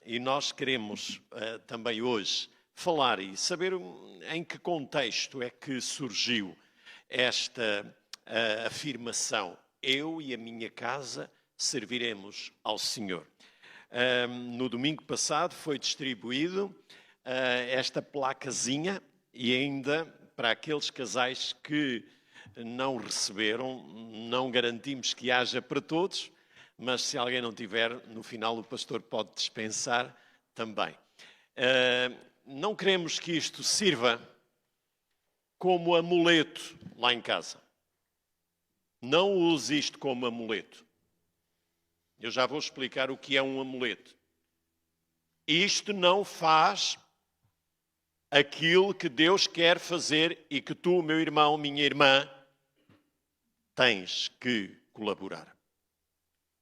e nós queremos também hoje falar e saber em que contexto é que surgiu esta afirmação: eu e a minha casa serviremos ao Senhor. No domingo passado foi distribuído esta placazinha, e ainda para aqueles casais que não receberam, não garantimos que haja para todos, mas se alguém não tiver, no final o pastor pode dispensar também. Não queremos que isto sirva como amuleto lá em casa. Não use isto como amuleto. Eu já vou explicar o que é um amuleto. Isto não faz aquilo que Deus quer fazer e que tu, meu irmão, minha irmã, tens que colaborar.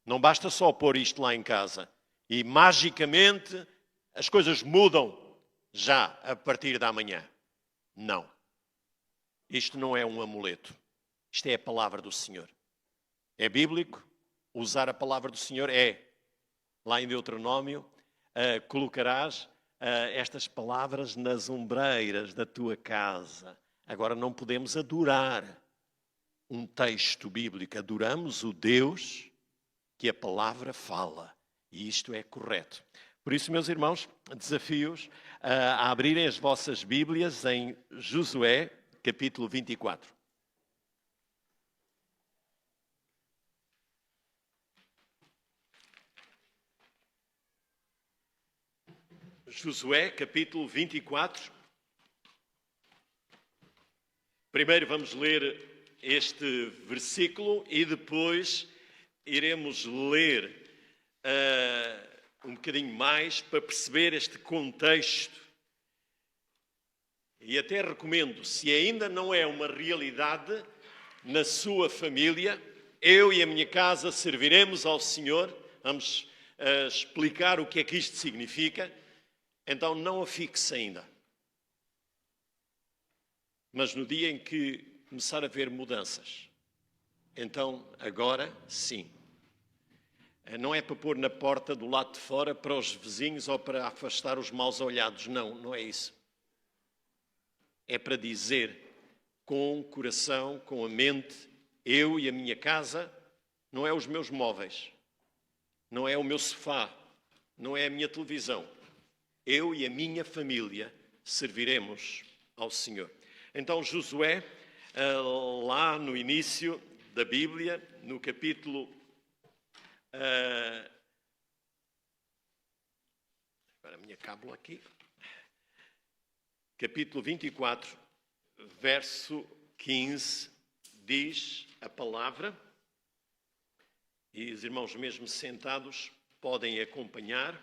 Não basta só pôr isto lá em casa e magicamente as coisas mudam já a partir da manhã. Não. Isto não é um amuleto. Isto é a palavra do Senhor. É bíblico. Usar a palavra do Senhor é, lá em Deuteronômio, colocarás estas palavras nas ombreiras da tua casa. Agora não podemos adorar um texto bíblico. Adoramos o Deus que a palavra fala. E isto é correto. Por isso, meus irmãos, desafio-os a abrirem as vossas Bíblias em Josué, capítulo 24. Josué, capítulo 24. Primeiro vamos ler este versículo e depois iremos ler um bocadinho mais para perceber este contexto. E até recomendo, se ainda não é uma realidade na sua família, eu e a minha casa serviremos ao Senhor. Vamos explicar o que é que isto significa. Então não a fixe ainda. Mas no dia em que começar a haver mudanças, então agora sim. Não é para pôr na porta do lado de fora para os vizinhos ou para afastar os maus olhados. Não, não é isso. É para dizer com o coração, com a mente, eu e a minha casa, não é os meus móveis, não é o meu sofá, não é a minha televisão. Eu e a minha família serviremos ao Senhor. Então Josué, lá no início da Bíblia, no capítulo... Agora a minha cábula aqui. Capítulo 24, verso 15, diz a palavra, e os irmãos mesmo sentados podem acompanhar.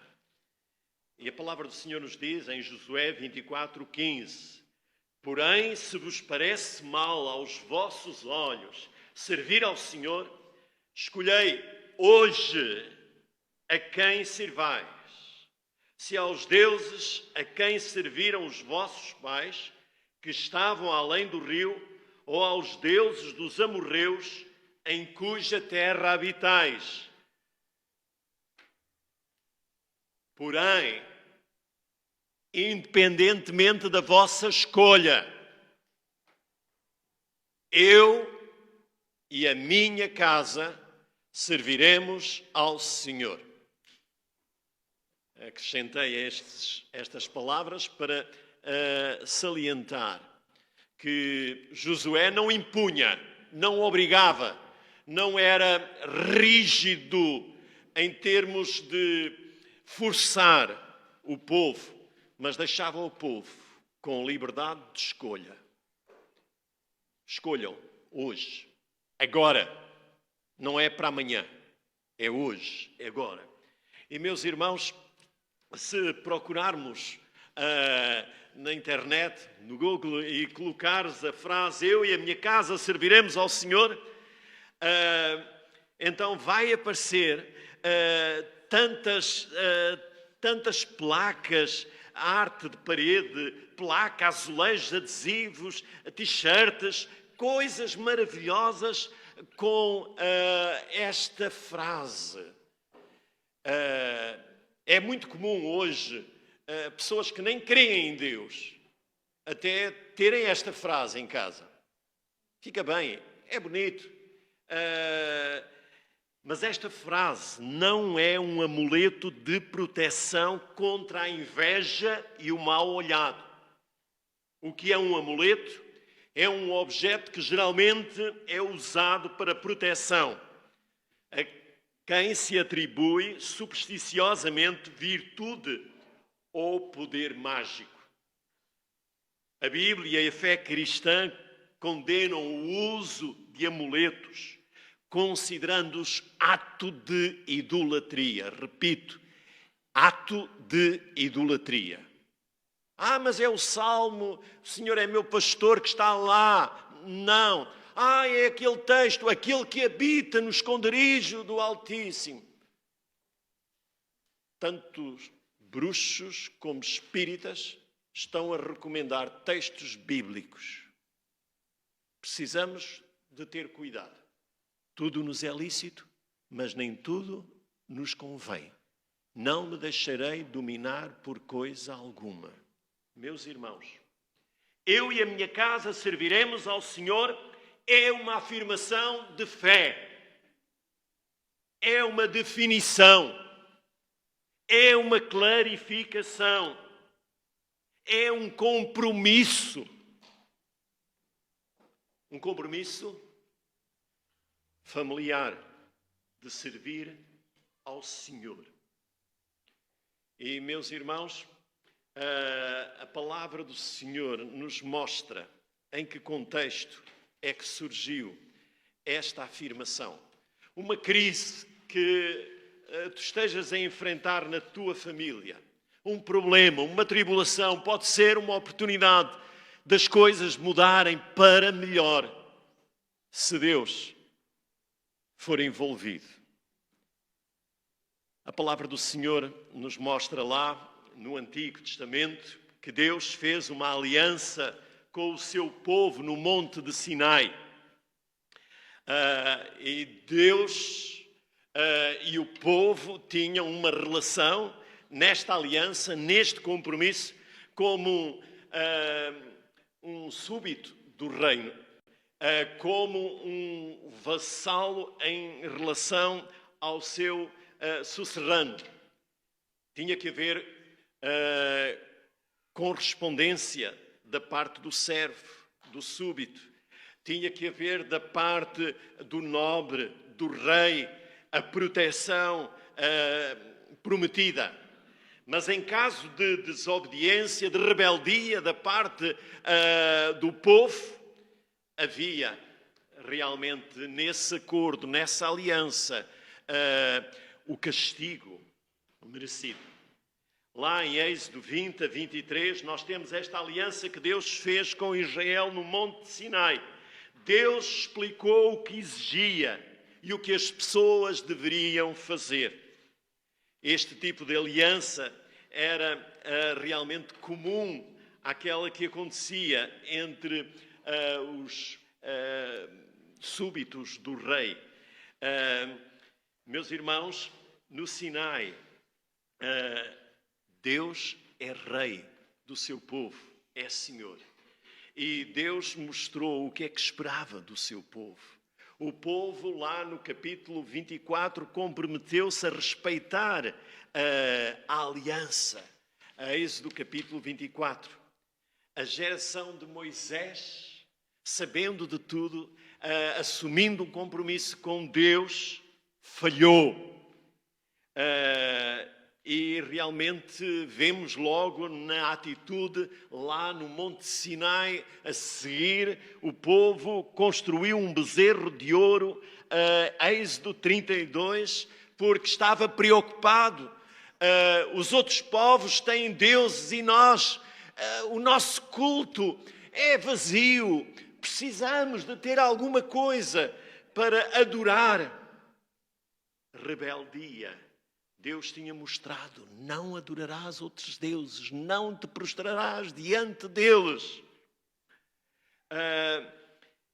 E a palavra do Senhor nos diz em Josué 24, 15: porém, se vos parece mal aos vossos olhos servir ao Senhor, escolhei hoje a quem servais. Se aos deuses a quem serviram os vossos pais, que estavam além do rio, ou aos deuses dos amorreus, em cuja terra habitais. Porém, independentemente da vossa escolha, eu e a minha casa serviremos ao Senhor. Acrescentei estas palavras para salientar que Josué não impunha, não obrigava, não era rígido em termos de forçar o povo, mas deixava o povo com liberdade de escolha. Escolham hoje, agora, não é para amanhã, é hoje, é agora. E meus irmãos, se procurarmos na internet, no Google, e colocares a frase eu e a minha casa serviremos ao Senhor, então vai aparecer tantas placas, arte de parede, placa, azulejos, adesivos, t-shirts, coisas maravilhosas com esta frase. É muito comum hoje pessoas que nem creem em Deus até terem esta frase em casa. Fica bem, é bonito. Mas esta frase não é um amuleto de proteção contra a inveja e o mal olhado. O que é um amuleto? É um objeto que geralmente é usado para proteção, a quem se atribui supersticiosamente virtude ou poder mágico. A Bíblia e a fé cristã condenam o uso de amuletos, considerando-os ato de idolatria. Repito, ato de idolatria. Mas é o Salmo, o Senhor é meu pastor que está lá. Não. É aquele texto, aquele que habita no esconderijo do Altíssimo. Tanto bruxos como espíritas estão a recomendar textos bíblicos. Precisamos de ter cuidado. Tudo nos é lícito, mas nem tudo nos convém. Não me deixarei dominar por coisa alguma. Meus irmãos, eu e a minha casa serviremos ao Senhor é uma afirmação de fé. É uma definição. É uma clarificação. É um compromisso. Um compromisso familiar de servir ao Senhor. E, meus irmãos, a palavra do Senhor nos mostra em que contexto é que surgiu esta afirmação. Uma crise que tu estejas a enfrentar na tua família, um problema, uma tribulação, pode ser uma oportunidade das coisas mudarem para melhor, se Deus for envolvido. A palavra do Senhor nos mostra lá, no Antigo Testamento, que Deus fez uma aliança com o seu povo no Monte de Sinai. E Deus e o povo tinham uma relação nesta aliança, neste compromisso, como um súbito do reino, como um vassalo em relação ao seu sucerrano. Tinha que haver correspondência da parte do servo, do súbito. Tinha que haver da parte do nobre, do rei, a proteção prometida. Mas em caso de desobediência, de rebeldia da parte do povo, havia realmente nesse acordo, nessa aliança, o castigo merecido. Lá em Êxodo 20 a 23, nós temos esta aliança que Deus fez com Israel no Monte de Sinai. Deus explicou o que exigia e o que as pessoas deveriam fazer. Este tipo de aliança era realmente comum àquela que acontecia entre os súbitos do rei. Meus irmãos, no Sinai, Deus é rei do seu povo, é Senhor. E Deus mostrou o que é que esperava do seu povo. O povo, lá no capítulo 24, comprometeu-se a respeitar a aliança. A Êxodo capítulo 24. A geração de Moisés, sabendo de tudo, assumindo um compromisso com Deus, falhou. E realmente vemos logo na atitude lá no Monte Sinai, a seguir, o povo construiu um bezerro de ouro, Êxodo 32, porque estava preocupado. Os outros povos têm deuses e nós, o nosso culto é vazio. Precisamos de ter alguma coisa para adorar. Rebeldia. Deus tinha mostrado, não adorarás outros deuses, não te prostrarás diante deles.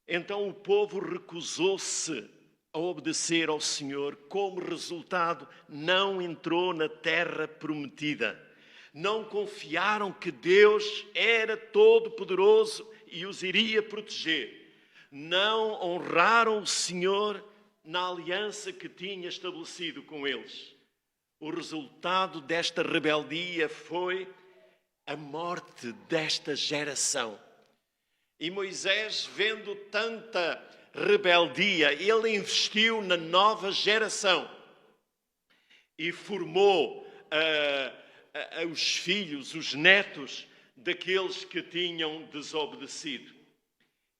Então o povo recusou-se a a obedecer ao Senhor, como resultado, não entrou na terra prometida. Não confiaram que Deus era todo-poderoso e os iria proteger. Não honraram o Senhor na aliança que tinha estabelecido com eles. O resultado desta rebeldia foi a morte desta geração. E Moisés, vendo tanta rebeldia, ele investiu na nova geração e formou os filhos, os netos daqueles que tinham desobedecido.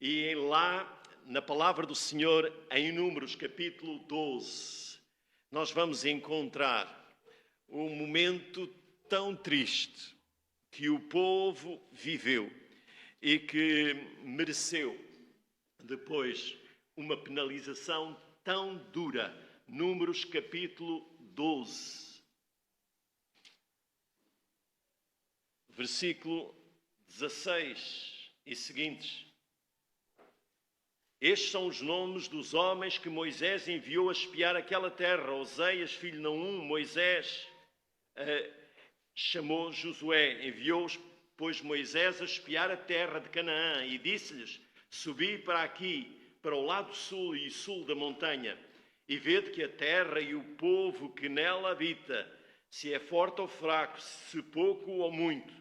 E lá, na palavra do Senhor, em Números capítulo 12, nós vamos encontrar um momento tão triste que o povo viveu e que mereceu depois uma penalização tão dura. Números capítulo 12, versículo 16 e seguintes. Estes são os nomes dos homens que Moisés enviou a espiar aquela terra. Oseias, filho de Naum. Moisés chamou Josué, enviou-os, pois, Moisés a espiar a terra de Canaã, e disse-lhes: subi para aqui, para o lado sul e sul da montanha, e vede que a terra e o povo que nela habita, se é forte ou fraco, se pouco ou muito,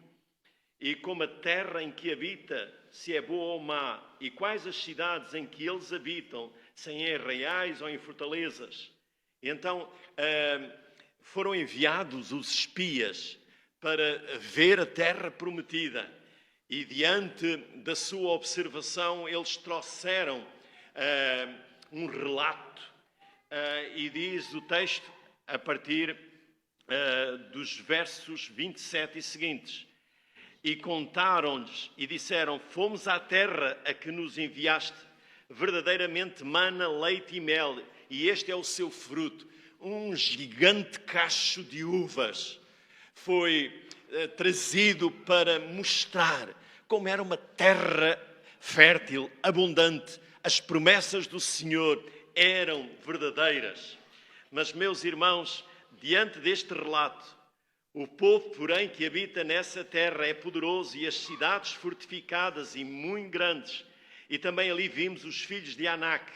e como a terra em que habita, se é boa ou má, e quais as cidades em que eles habitam, se em arraiais ou em fortalezas. Então foram enviados os espias para ver a terra prometida, e diante da sua observação eles trouxeram um relato, e diz o texto a partir dos versos 27 e seguintes: e contaram-lhes e disseram: fomos à terra a que nos enviaste, verdadeiramente mana, leite e mel, e este é o seu fruto. Um gigante cacho de uvas foi trazido para mostrar como era uma terra fértil, abundante. As promessas do Senhor eram verdadeiras. Mas, meus irmãos, diante deste relato, o povo, porém, que habita nessa terra é poderoso, e as cidades fortificadas e muito grandes. E também ali vimos os filhos de Anak.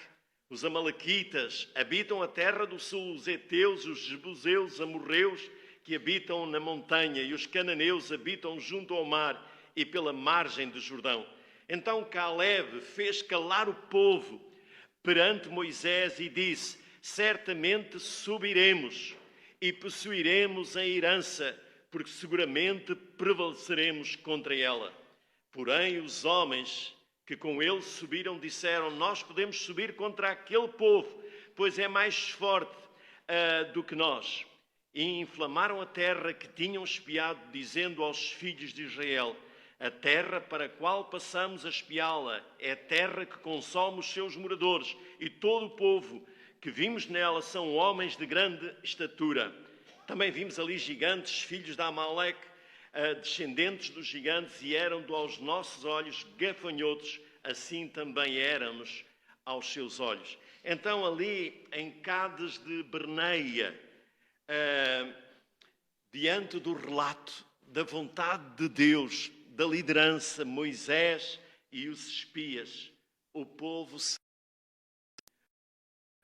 Os amalequitas habitam a terra do sul, os heteus, os jebuseus, os amorreus, que habitam na montanha, e os cananeus habitam junto ao mar e pela margem do Jordão. Então Caleb fez calar o povo perante Moisés e disse: certamente subiremos e possuiremos a herança, porque seguramente prevaleceremos contra ela. Porém, os homens que com ele subiram disseram: nós podemos subir contra aquele povo, pois é mais forte do que nós. E inflamaram a terra que tinham espiado, dizendo aos filhos de Israel: a terra para a qual passamos a espiá-la é terra que consome os seus moradores, e todo o povo que vimos nela são homens de grande estatura. Também vimos ali gigantes, filhos de Amaleque, descendentes dos gigantes, e eram aos nossos olhos gafanhotos, assim também éramos aos seus olhos. Então ali em Cades de Berneia, diante do relato da vontade de Deus, da liderança, Moisés e os espias, o povo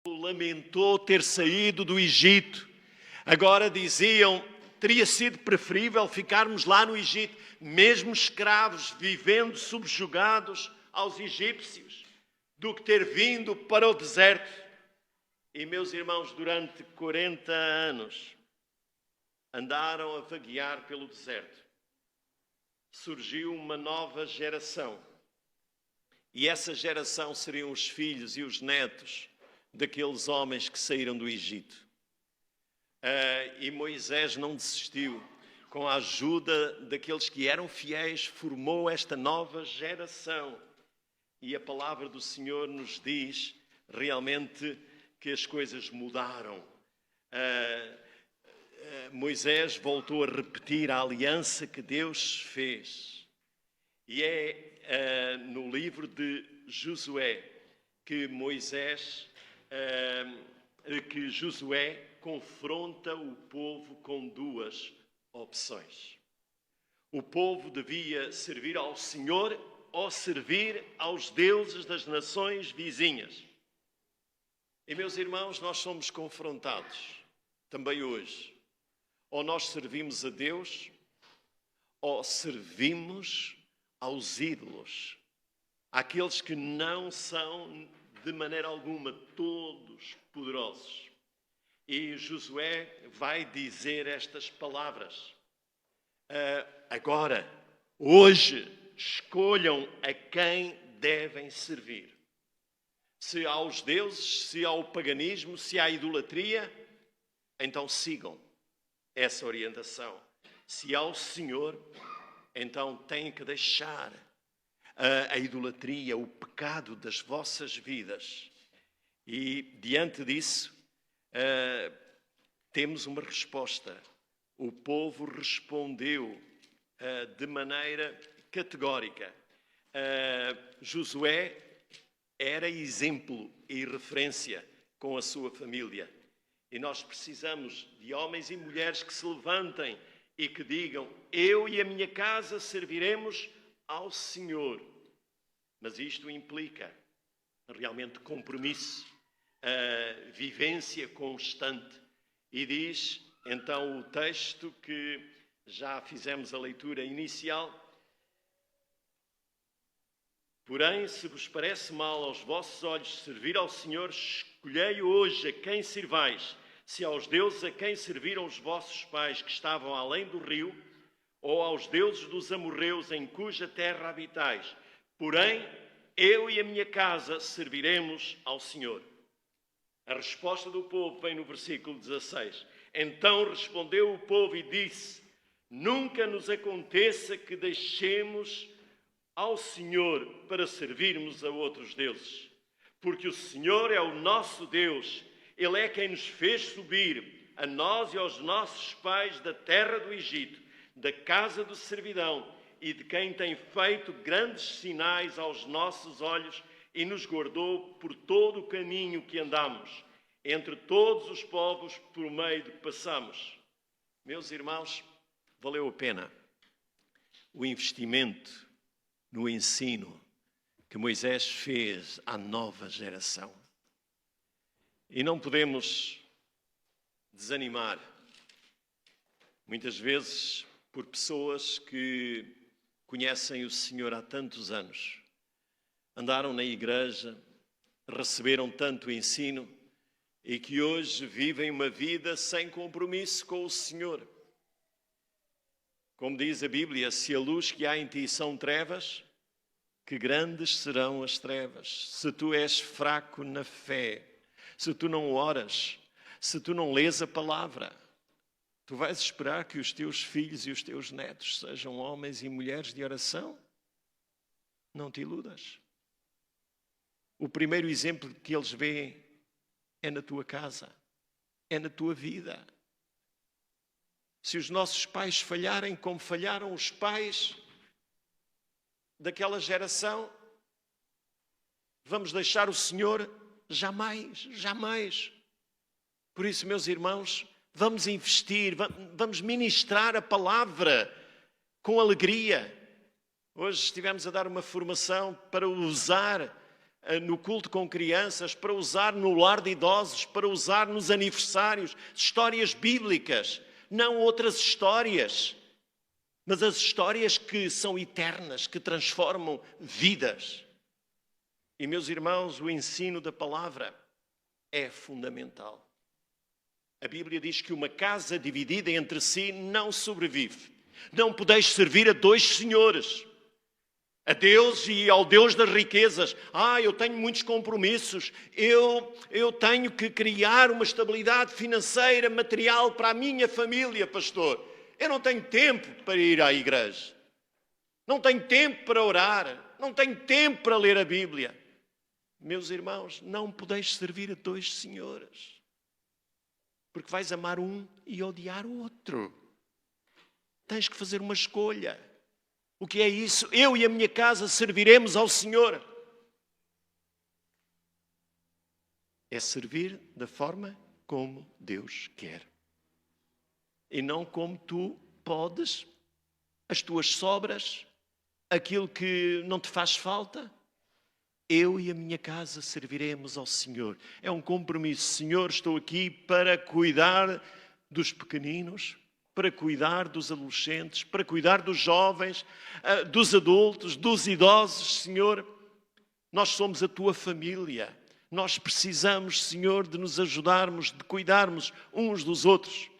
lamentou ter saído do Egito. Agora diziam: teria sido preferível ficarmos lá no Egito, mesmo escravos, vivendo subjugados aos egípcios, do que ter vindo para o deserto. E, meus irmãos, durante 40 anos andaram a vaguear pelo deserto. Surgiu uma nova geração. E essa geração seriam os filhos e os netos daqueles homens que saíram do Egito. E Moisés não desistiu. Com a ajuda daqueles que eram fiéis, formou esta nova geração. E a palavra do Senhor nos diz realmente que as coisas mudaram. Moisés voltou a repetir a aliança que Deus fez. E é no livro de Josué que Moisés que Josué confronta o povo com duas opções. O povo devia servir ao Senhor ou servir aos deuses das nações vizinhas. E, meus irmãos, nós somos confrontados também hoje. Ou nós servimos a Deus, ou servimos aos ídolos, àqueles que não são de maneira alguma todos poderosos. E Josué vai dizer estas palavras. Agora, hoje, escolham a quem devem servir. Se aos deuses, se ao paganismo, se à idolatria, então sigam essa orientação. Se ao Senhor, então têm que deixar a idolatria, o pecado das vossas vidas. E diante disso, temos uma resposta. O povo respondeu de maneira categórica. Josué era exemplo e referência com a sua família. E nós precisamos de homens e mulheres que se levantem e que digam: eu e a minha casa serviremos ao Senhor. Mas isto implica realmente compromisso, vivência constante. E diz então o texto que já fizemos a leitura inicial: porém, se vos parece mal aos vossos olhos servir ao Senhor, escolhei hoje a quem sirvais, se aos deuses a quem serviram os vossos pais que estavam além do rio, ou aos deuses dos amorreus em cuja terra habitais. Porém, eu e a minha casa serviremos ao Senhor. A resposta do povo vem no versículo 16. Então respondeu o povo e disse: nunca nos aconteça que deixemos ao Senhor para servirmos a outros deuses, porque o Senhor é o nosso Deus. Ele é quem nos fez subir, a nós e aos nossos pais, da terra do Egito, da casa de servidão, e de quem tem feito grandes sinais aos nossos olhos e nos guardou por todo o caminho que andamos, entre todos os povos por meio de que passamos. Meus irmãos, valeu a pena o investimento no ensino que Moisés fez à nova geração. E não podemos desanimar, muitas vezes, por pessoas que conhecem o Senhor há tantos anos, andaram na igreja, receberam tanto ensino e que hoje vivem uma vida sem compromisso com o Senhor. Como diz a Bíblia, se a luz que há em ti são trevas, que grandes serão as trevas. Se tu és fraco na fé, se tu não oras, se tu não lês a palavra, tu vais esperar que os teus filhos e os teus netos sejam homens e mulheres de oração? Não te iludas. O primeiro exemplo que eles veem é na tua casa, é na tua vida. Se os nossos pais falharem como falharam os pais daquela geração, vamos deixar o Senhor? Jamais, jamais. Por isso, meus irmãos, vamos investir, vamos ministrar a palavra com alegria. Hoje estivemos a dar uma formação para usar no culto com crianças, para usar no lar de idosos, para usar nos aniversários, histórias bíblicas, não outras histórias, mas as histórias que são eternas, que transformam vidas. E, meus irmãos, o ensino da palavra é fundamental. A Bíblia diz que uma casa dividida entre si não sobrevive. Não podeis servir a dois senhores, a Deus e ao Deus das riquezas. Eu tenho muitos compromissos, eu tenho que criar uma estabilidade financeira, material para a minha família, pastor. Eu não tenho tempo para ir à igreja, não tenho tempo para orar, não tenho tempo para ler a Bíblia. Meus irmãos, não podeis servir a dois senhores, porque vais amar um e odiar o outro. Tens que fazer uma escolha. O que é isso? Eu e a minha casa serviremos ao Senhor. é servir da forma como Deus quer. E não como tu podes, as tuas sobras, aquilo que não te faz falta. Eu e a minha casa serviremos ao Senhor. É um compromisso. Senhor, estou aqui para cuidar dos pequeninos, para cuidar dos adolescentes, para cuidar dos jovens, dos adultos, dos idosos, Senhor. Nós somos a tua família. Nós precisamos, Senhor, de nos ajudarmos, de cuidarmos uns dos outros.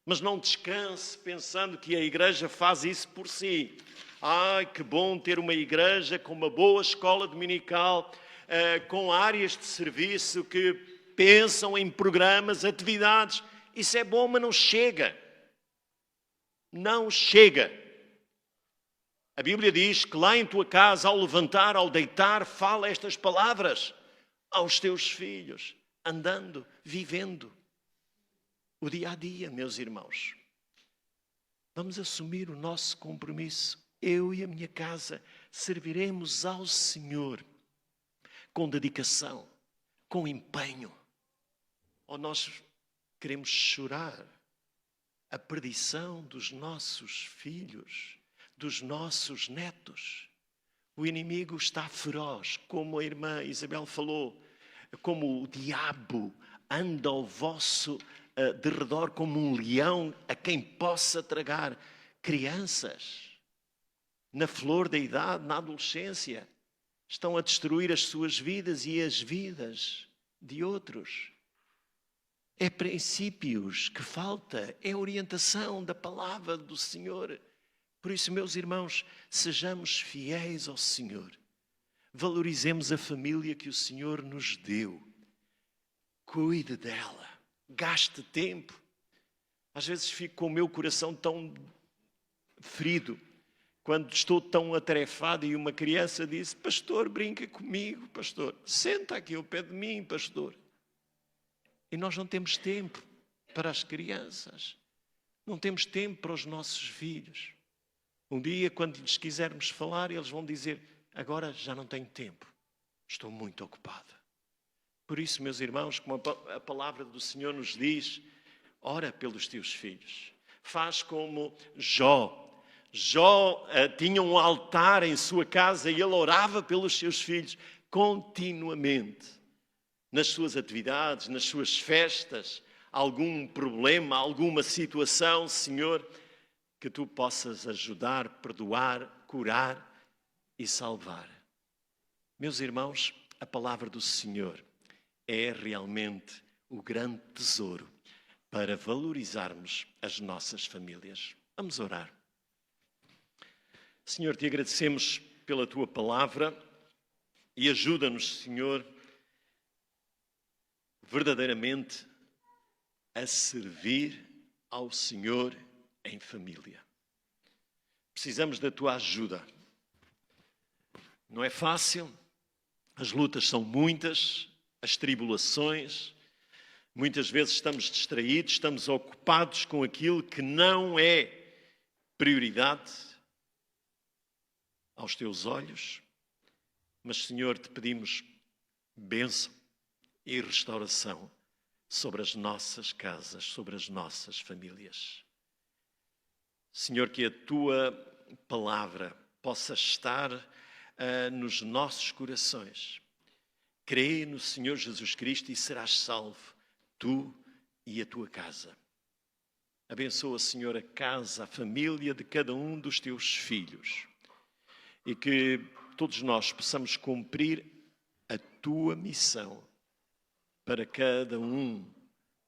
Mas não descanse pensando que a igreja faz isso por si. Ai, que bom ter uma igreja com uma boa escola dominical, com áreas de serviço que pensam em programas, atividades. Isso é bom, mas não chega. Não chega. A Bíblia diz que lá em tua casa, ao levantar, ao deitar, fala estas palavras aos teus filhos, andando, vivendo o dia a dia, meus irmãos. Vamos assumir o nosso compromisso. Eu e a minha casa serviremos ao Senhor com dedicação, com empenho. Ou nós queremos chorar a perdição dos nossos filhos, dos nossos netos. O inimigo está feroz, como a irmã Isabel falou, como o diabo anda ao vosso derredor como um leão a quem possa tragar. Crianças, na flor da idade, na adolescência, estão a destruir as suas vidas e as vidas de outros. É princípios que falta, é orientação da palavra do Senhor. Por isso, meus irmãos, sejamos fiéis ao Senhor. Valorizemos a família que o Senhor nos deu. Cuide dela. Gaste tempo. Às vezes fico com o meu coração tão ferido quando estou tão atarefado e uma criança diz: pastor, brinca comigo, pastor. Senta aqui ao pé de mim, pastor. E nós não temos tempo para as crianças. Não temos tempo para os nossos filhos. Um dia, quando lhes quisermos falar, eles vão dizer: agora já não tenho tempo. Estou muito ocupado. Por isso, meus irmãos, como a palavra do Senhor nos diz, ora pelos teus filhos. Faz como Jó. Jó tinha um altar em sua casa e ele orava pelos seus filhos continuamente. Nas suas atividades, nas suas festas, algum problema, alguma situação, Senhor, que tu possas ajudar, perdoar, curar e salvar. Meus irmãos, a palavra do Senhor é realmente o grande tesouro para valorizarmos as nossas famílias. Vamos orar. Senhor, te agradecemos pela tua palavra e ajuda-nos, Senhor, verdadeiramente a servir ao Senhor em família. Precisamos da tua ajuda. Não é fácil, as lutas são muitas, as tribulações, muitas vezes estamos distraídos, estamos ocupados com aquilo que não é prioridade aos teus olhos, mas, Senhor, te pedimos bênção e restauração sobre as nossas casas, sobre as nossas famílias. Senhor, que a tua palavra possa estar nos nossos corações. Crê no Senhor Jesus Cristo e serás salvo, tu e a tua casa. Abençoa, Senhor, a casa, a família de cada um dos teus filhos. E que todos nós possamos cumprir a tua missão para cada um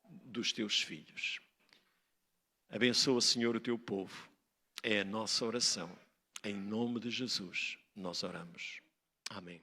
dos teus filhos. Abençoa, Senhor, o teu povo. É a nossa oração. Em nome de Jesus, nós oramos. Amém.